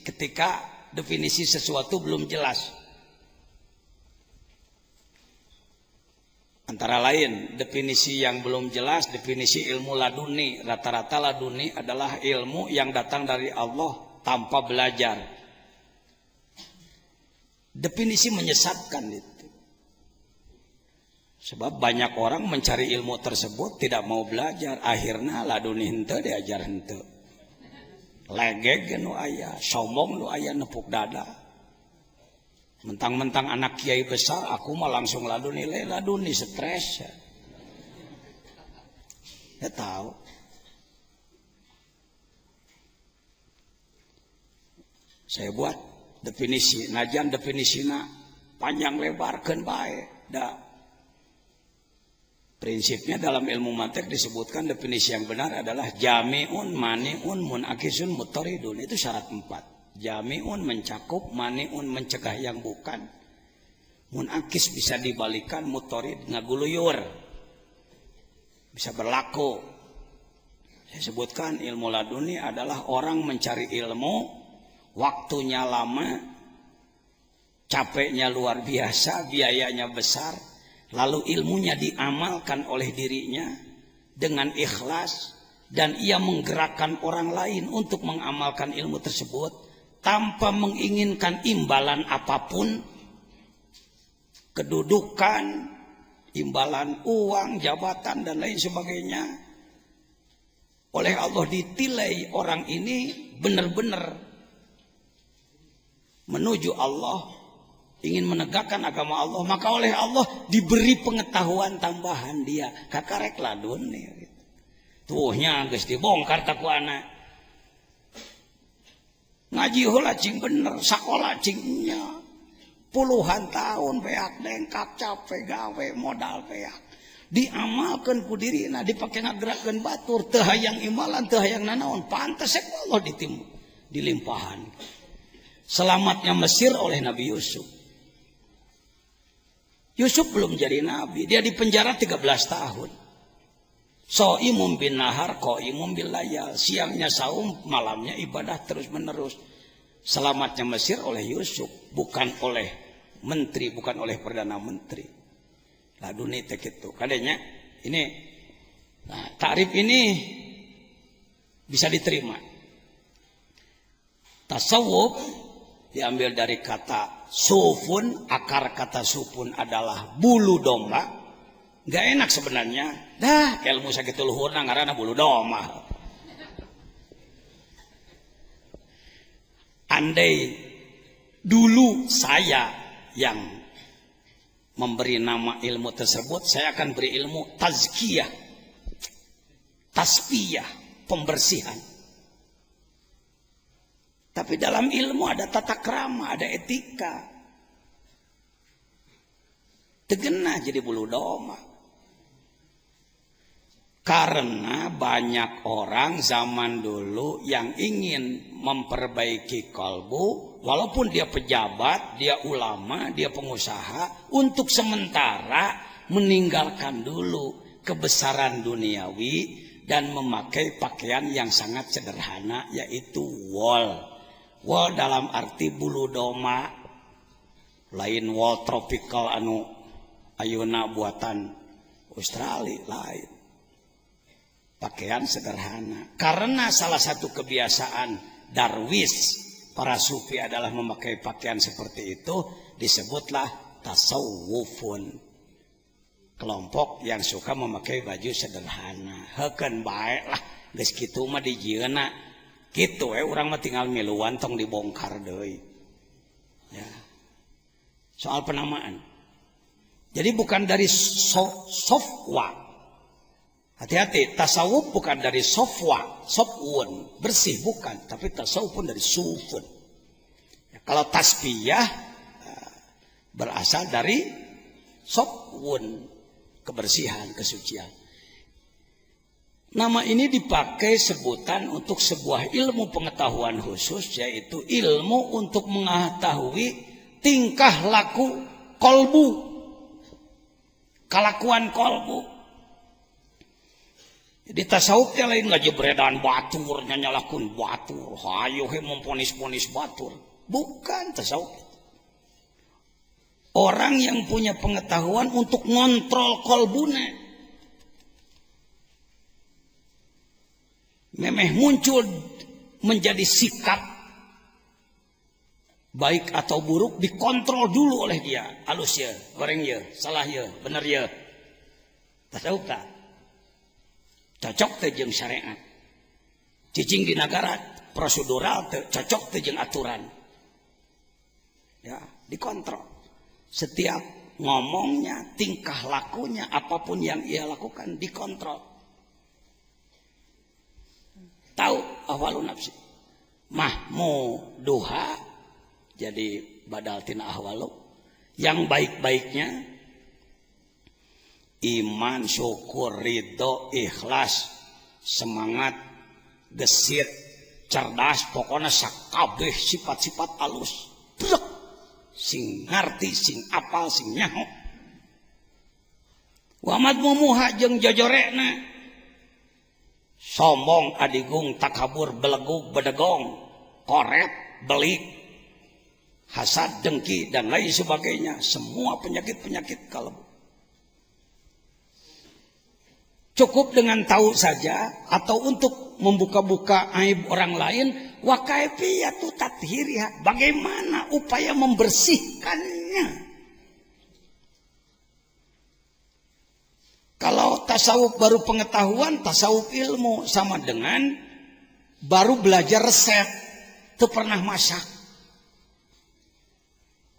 ketika definisi sesuatu belum jelas. Antara lain definisi yang belum jelas, definisi ilmu laduni. Rata-rata laduni adalah ilmu yang datang dari Allah tanpa belajar. Definisi menyesatkan itu. Sebab banyak orang mencari ilmu tersebut tidak mau belajar. Akhirnya laduni henteu diajar henteu. Legeg nu aya, sombong nu aya nepuk dada. Mentang-mentang anak kiai besar, aku mah langsung laduni stres. Ya tahu. Saya buat definisi, najan definisina panjang lebar keun bae. Da. Prinsipnya dalam ilmu mantik disebutkan definisi yang benar adalah jami'un, mani'un, munakisun, mutaridun. Itu syarat 4. Jami'un mencakup, mani'un mencegah yang bukan, munakis bisa dibalikan, mutarid ngaguluyur, bisa berlaku. Saya sebutkan ilmu laduni adalah orang mencari ilmu, waktunya lama, capeknya luar biasa, biayanya besar, lalu ilmunya diamalkan oleh dirinya dengan ikhlas, dan ia menggerakkan orang lain untuk mengamalkan ilmu tersebut tanpa menginginkan imbalan apapun, kedudukan, imbalan uang, jabatan, dan lain sebagainya. Oleh Allah ditilai orang ini benar-benar menuju Allah, ingin menegakkan agama Allah, maka oleh Allah diberi pengetahuan tambahan dia. Kakarek ladun nih. Tuhnya geus dibongkar taku anak. Ngaji heula cing bener, sakola cingnya. Puluhan tahun beak dengkak capek gawe modal beak. Diamalkan ku dirina, dipake ngagerakkeun batur, teu hayang imalan, teu hayang nanaon, pantes Allah dilimpahan. Selamatnya Mesir oleh Nabi Yusuf. Yusuf belum jadi nabi, dia dipenjara 13 tahun. So'imum bin nahar, qo'imum bil layal. Siangnya saum, malamnya ibadah terus menerus. Selamatnya Mesir oleh Yusuf, bukan oleh menteri, bukan oleh perdana menteri. Laduni teh kitu. Kadenya ini, nah, takrif ini bisa diterima. Tasawuf diambil dari kata sufun, akar kata sufun adalah bulu domba. Gak enak sebenarnya. Dah ilmu sakitu luhurna ngaranna bulu domba. Andai dulu saya yang memberi nama ilmu tersebut, saya akan beri ilmu tazkiyah, tasfiyah, pembersihan. Tapi dalam ilmu ada tata krama, ada etika. Tegenah jadi bulu domba. Karena banyak orang zaman dulu yang ingin memperbaiki kalbu, walaupun dia pejabat, dia ulama, dia pengusaha, untuk sementara meninggalkan dulu kebesaran duniawi dan memakai pakaian yang sangat sederhana, yaitu wol. Wol dalam arti bulu domba, lain wol tropical anu ayeuna buatan Australia, lain. Pakaian sederhana. Karena salah satu kebiasaan darwis para sufi adalah memakai pakaian seperti itu, disebutlah tasawufun. Kelompok yang suka memakai baju sederhana. Heukeun bae lah, geus kitu mah dijieuna. Kitu urang mah tinggal miluan tong dibongkar deui. Ya. Soal penamaan. Jadi bukan dari sofwa. Hati-hati, tasawuf bukan dari sofwa, sofwun, bersih bukan, tapi tasawuf pun dari sufun. Ya, kalau tasbiyah berasal dari sofwun, kebersihan, kesucian. Nama ini dipakai sebutan untuk sebuah ilmu pengetahuan khusus, yaitu ilmu untuk mengetahui tingkah laku kolbu, kelakuan kolbu. Di tasawuf teh lain ngajebredan batur nyalakeun batur, hayo he memponis-ponis batur. Bukan tasawuf. Orang yang punya pengetahuan untuk ngontrol kolbuna. Memeh muncul menjadi sikap baik atau buruk dikontrol dulu oleh dia. Halus ya, goreng ya, salah ya, bener ya. Tasawuf tak? Cocok teh jeung syariat. Cicing di negara prosedural teh cocok teh jeung aturan. Ya, dikontrol. Setiap ngomongnya, tingkah lakunya, apapun yang ia lakukan dikontrol. Tahu ahwalun nafsi. Mahmuduha jadi badal tina ahwalu. Yang baik-baiknya iman, syukur, ridho, ikhlas, semangat, gesit, cerdas, pokoknya sakabeh sifat-sifat alus. Blek. Sing ngarti, sing apal, sing nyaho. Wamat mumuha jeung jojorekna. Sombong, adigung, takabur, belegug, bedegong, koret, belik, hasad, dengki, dan lain sebagainya. Semua penyakit-penyakit kalbu. Cukup dengan tahu saja atau untuk membuka-buka aib orang lain, wa kaifiyatu tathhiriha, bagaimana upaya membersihkannya. Kalau tasawuf baru pengetahuan, tasawuf ilmu sama dengan baru belajar resep, itu pernah masak.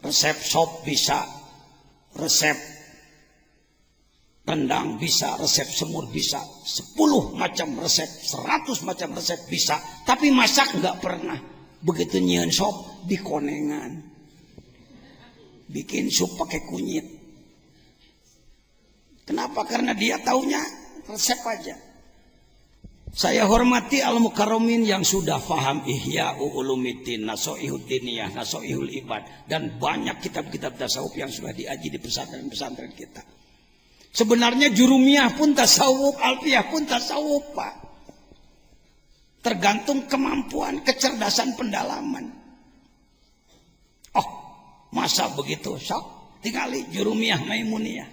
Resep sop bisa, resep rendang bisa, resep semur bisa, 10 macam resep, 100 macam resep bisa, tapi masak nggak pernah. Begitu nyieun sop di konengan, bikin sup pakai kunyit. Kenapa? Karena dia taunya resep aja. Saya hormati al-mukarramin yang sudah faham Ihya Ulumuddin, Nasoihud Diniyah, Nasoihul Ibad, dan banyak kitab-kitab tasawuf yang sudah diaji di pesantren-pesantren kita. Sebenarnya jurumiyah pun tasawuf, alfiyah pun tasawuf, Pak. Tergantung kemampuan, kecerdasan, pendalaman. Oh, masa begitu? Sok, tinggali jurumiyah Maimuniyah.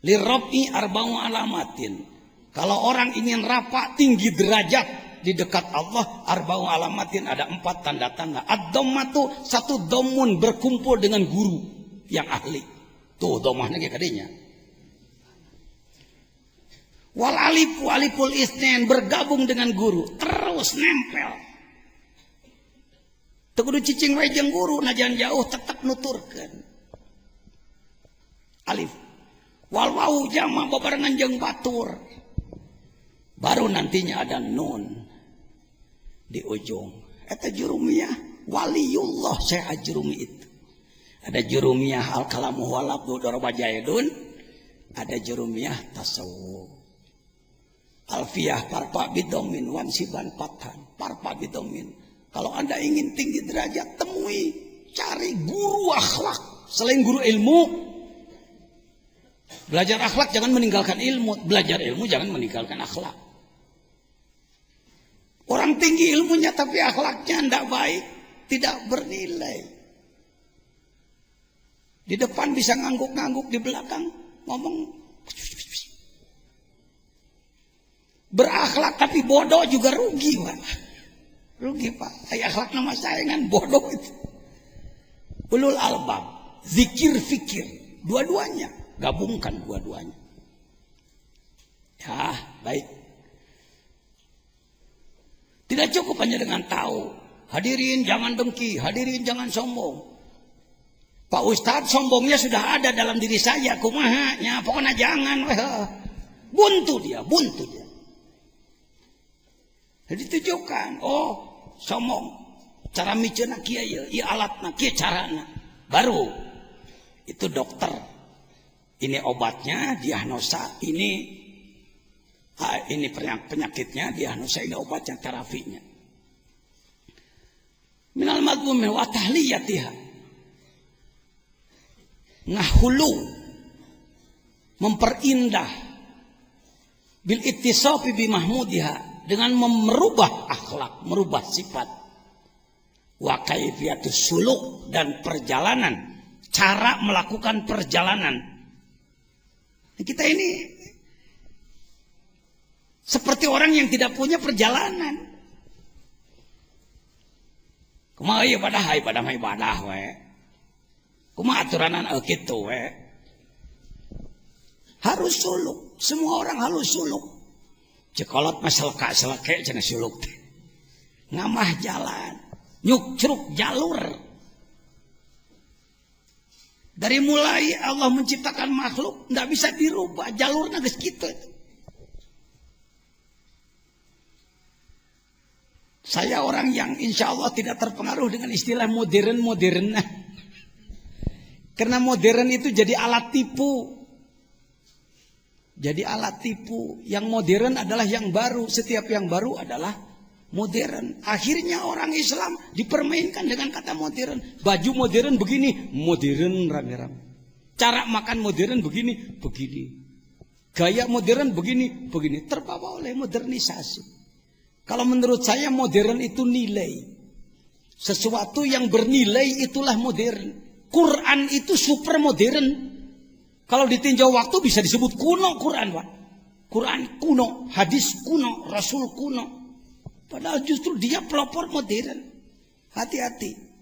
Lirab'i arba'u alamatin. Kalau orang ingin rapat tinggi derajat di dekat Allah, arba'u alamatin, ada 4 tanda-tanda. Ad-dhammatu, satu domun berkumpul dengan guru yang ahli. Tuh dhammahna ge kadinya. Wal alifu aliful isnen, bergabung dengan guru, terus nempel. Teu kudu cicing wae jeung guru, najan jauh tetap nuturkeun. Alif. Wal wau jama babarengan jeung batur. Baru nantinya ada nun di ujung. Eta jurumiyah waliullah saya ajrumi itu. Ada jurumiyah al kalamu walabdu daraba jaidun, ada jurumiyah tasawuf. Alfiyah parpa bidomin wansiban patan parpa bidomin. Kalau Anda ingin tinggi derajat, temui, cari guru akhlak selain guru ilmu. Belajar akhlak jangan meninggalkan ilmu, belajar ilmu jangan meninggalkan akhlak. Orang tinggi ilmunya tapi akhlaknya tidak baik, tidak bernilai. Di depan bisa ngangguk-ngangguk, di belakang ngomong. Berakhlak tapi bodoh juga rugi, Pak. Rugi, Pak. Akhlak nama sayangan bodoh itu. Ulul albab, zikir fikir, dua-duanya, gabungkan dua-duanya. Ya, baik. Tidak cukup hanya dengan tahu. Hadirin jangan dengki, hadirin jangan sombong. Pak Ustadz sombongnya sudah ada dalam diri saya, kumaha nya, pokoknya jangan. Buntu dia. Jadi tunjukkan, oh sombong, cara micena kieu ieu alatna kieu carana. Baru itu dokter. Ini obatnya, diagnosa, ini penyakitnya, diagnosa, ini obatnya, terapinya. Minal madmumi wa tahliyatiha. Ngahulu, memperindah bil ittisafi bi mahmudiha, dengan merubah akhlak, merubah sifat, wa kaifiyatus suluk, dan perjalanan, cara melakukan perjalanan. Kita ini seperti orang yang tidak punya perjalanan. Kumaha ieu ibadah mah ibadah we. Kumaha aturanan kitu we. Harus suluk, semua orang harus suluk. Cekolot mah seleka-seleke cenah suluk teh. Ngamah jalan, nyukruk jalur. Dari mulai Allah menciptakan makhluk, tidak bisa dirubah, jalurnya geus kitu. Saya orang yang insya Allah tidak terpengaruh dengan istilah modern. Karena modern itu jadi alat tipu. Jadi alat tipu. Yang modern adalah yang baru. Setiap yang baru adalah modern. Akhirnya orang Islam dipermainkan dengan kata modern. Baju modern begini, modern rame-rame. Cara makan modern begini, begini. Gaya modern begini, begini. Terbawa oleh modernisasi. Kalau menurut saya modern itu nilai. Sesuatu yang bernilai itulah modern. Quran itu super modern. Kalau ditinjau waktu bisa disebut kuno Quran, Pak. Quran kuno, hadis kuno, Rasul kuno. Padahal justru dia pelopor modern. Hati-hati.